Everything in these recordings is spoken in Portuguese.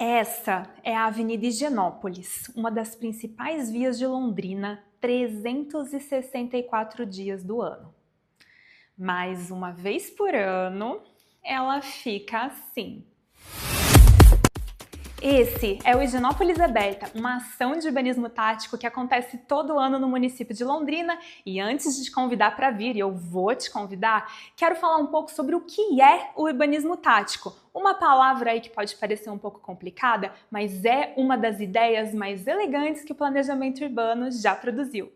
Essa é a Avenida Higienópolis, uma das principais vias de Londrina, 364 dias do ano. Mas uma vez por ano, ela fica assim. Esse é o Higienópolis é Beta, uma ação de urbanismo tático que acontece todo ano no município de Londrina. E antes de te convidar para vir, e eu vou te convidar, quero falar um pouco sobre o que é o urbanismo tático. Uma palavra aí que pode parecer um pouco complicada, mas é uma das ideias mais elegantes que o planejamento urbano já produziu.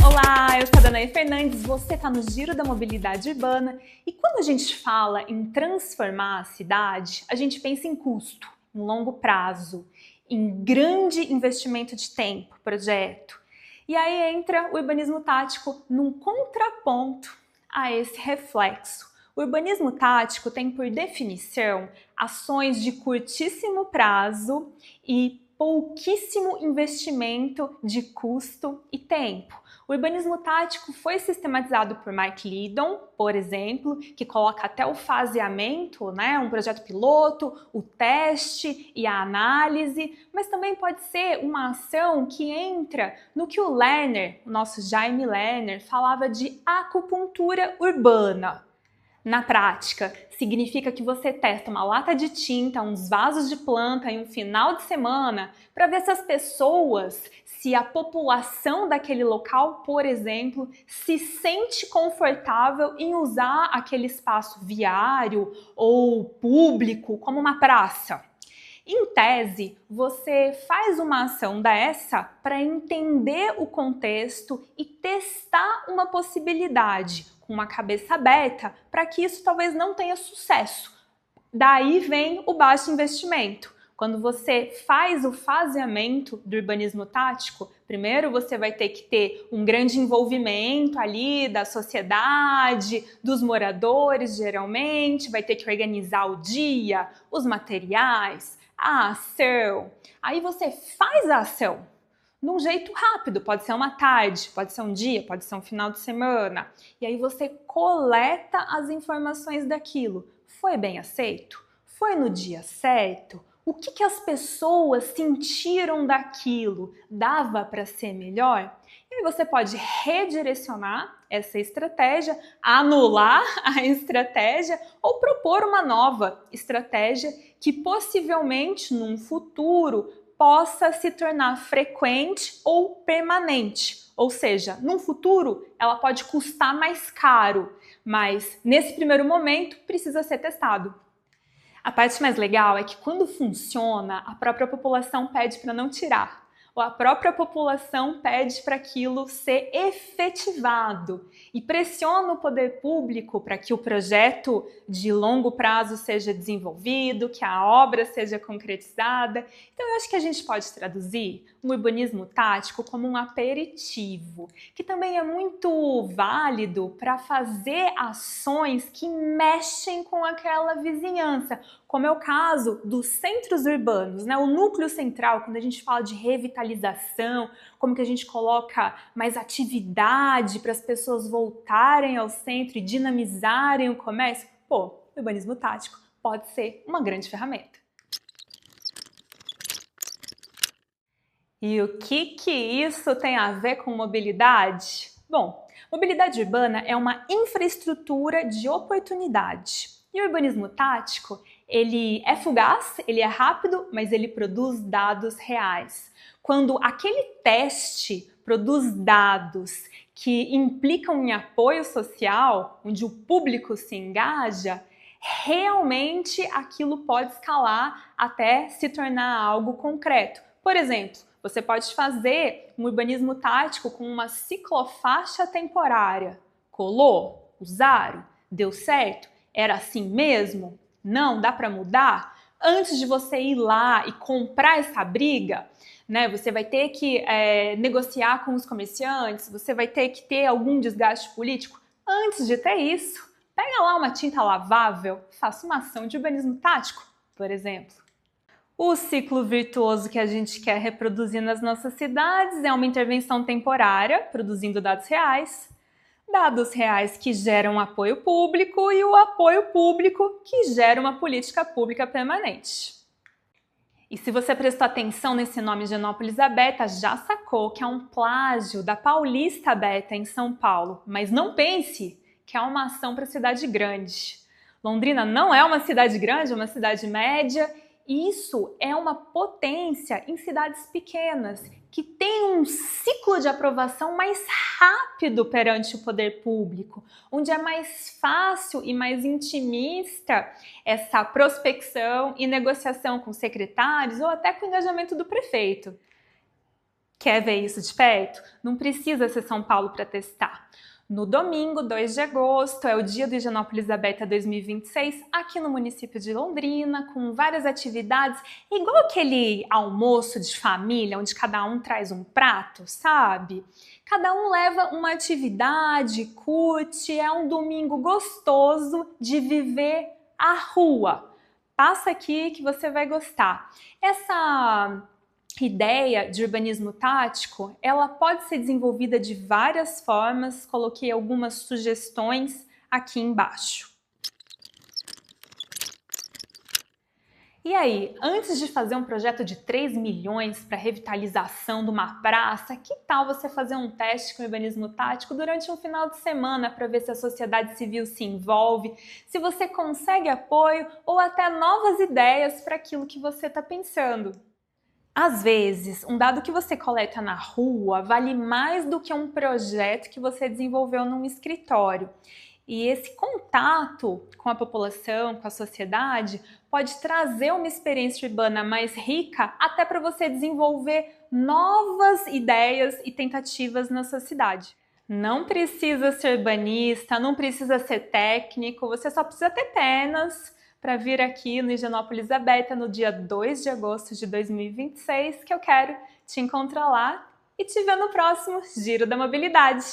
Olá, eu sou a Danae Fernandes, você está no Giro da Mobilidade Urbana e quando a gente fala em transformar a cidade, a gente pensa em custo, em longo prazo, em grande investimento de tempo, projeto. E aí entra o urbanismo tático num contraponto a esse reflexo. O urbanismo tático tem por definição ações de curtíssimo prazo e pouquíssimo investimento de custo e tempo. O urbanismo tático foi sistematizado por Mike Lydon, por exemplo, que coloca até o faseamento, um projeto piloto, o teste e a análise, mas também pode ser uma ação que entra no que o Lerner, o nosso Jaime Lerner, falava de acupuntura urbana. Na prática, significa que você testa uma lata de tinta, uns vasos de planta em um final de semana para ver se as pessoas, se a população daquele local, por exemplo, se sente confortável em usar aquele espaço viário ou público como uma praça. Em tese, você faz uma ação dessa para entender o contexto e testar uma possibilidade com uma cabeça aberta para que isso talvez não tenha sucesso. Daí vem o baixo investimento. Quando você faz o faseamento do urbanismo tático, primeiro você vai ter que ter um grande envolvimento ali da sociedade, dos moradores geralmente, vai ter que organizar o dia, os materiais, a ação. Aí você faz a ação num jeito rápido, pode ser uma tarde, pode ser um dia, pode ser um final de semana. E aí você coleta as informações daquilo. Foi bem aceito? Foi no dia certo? O que as pessoas sentiram daquilo? Dava para ser melhor? E aí você pode redirecionar essa estratégia, anular a estratégia ou propor uma nova estratégia que possivelmente num futuro possa se tornar frequente ou permanente. Ou seja, num futuro ela pode custar mais caro, mas nesse primeiro momento precisa ser testado. A parte mais legal é que quando funciona, a própria população pede para não tirar. Ou a própria população pede para aquilo ser efetivado e pressiona o poder público para que o projeto de longo prazo seja desenvolvido, que a obra seja concretizada. Então eu acho que a gente pode traduzir o urbanismo tático como um aperitivo, que também é muito válido para fazer ações que mexem com aquela vizinhança, como é o caso dos centros urbanos, o núcleo central, quando a gente fala de revitalização, como que a gente coloca mais atividade para as pessoas voltarem ao centro e dinamizarem o comércio, o urbanismo tático pode ser uma grande ferramenta. E o que isso tem a ver com mobilidade? Bom, mobilidade urbana é uma infraestrutura de oportunidade. E o urbanismo tático, ele é fugaz, ele é rápido, mas ele produz dados reais. Quando aquele teste produz dados que implicam em apoio social, onde o público se engaja, realmente aquilo pode escalar até se tornar algo concreto. Por exemplo, você pode fazer um urbanismo tático com uma ciclofaixa temporária. Colou? Usaram? Deu certo? Era assim mesmo? Não? Dá para mudar? Antes de você ir lá e comprar essa briga, você vai ter que negociar com os comerciantes, você vai ter que ter algum desgaste político. Antes de ter isso, pega lá uma tinta lavável, faça uma ação de urbanismo tático, por exemplo. O ciclo virtuoso que a gente quer reproduzir nas nossas cidades é uma intervenção temporária, produzindo dados reais. dados reais que geram apoio público e o apoio público que gera uma política pública permanente. E se você prestou atenção nesse nome Higienópolis da Beta, já sacou que é um plágio da Paulista Beta em São Paulo, mas não pense que é uma ação para cidade grande. Londrina não é uma cidade grande, é uma cidade média. Isso é uma potência em cidades pequenas, que tem um ciclo de aprovação mais rápido perante o poder público, onde é mais fácil e mais intimista essa prospecção e negociação com secretários ou até com o engajamento do prefeito. Quer ver isso de perto? Não precisa ser São Paulo para testar. No domingo, 2 de agosto, é o dia do Higienópolis da Beta 2026, aqui no município de Londrina, com várias atividades, igual aquele almoço de família, onde cada um traz um prato, sabe? Cada um leva uma atividade, curte, é um domingo gostoso de viver a rua. Passa aqui que você vai gostar. Essa ideia de urbanismo tático, ela pode ser desenvolvida de várias formas, coloquei algumas sugestões aqui embaixo. E aí, antes de fazer um projeto de 3 milhões para revitalização de uma praça, que tal você fazer um teste com urbanismo tático durante um final de semana para ver se a sociedade civil se envolve, se você consegue apoio ou até novas ideias para aquilo que você está pensando? Às vezes, um dado que você coleta na rua vale mais do que um projeto que você desenvolveu num escritório. E esse contato com a população, com a sociedade, pode trazer uma experiência urbana mais rica até para você desenvolver novas ideias e tentativas na sua cidade. Não precisa ser urbanista, não precisa ser técnico, você só precisa ter pernas para vir aqui no Higienópolis da Beta no dia 2 de agosto de 2026, que eu quero te encontrar lá e te ver no próximo Giro da Mobilidade.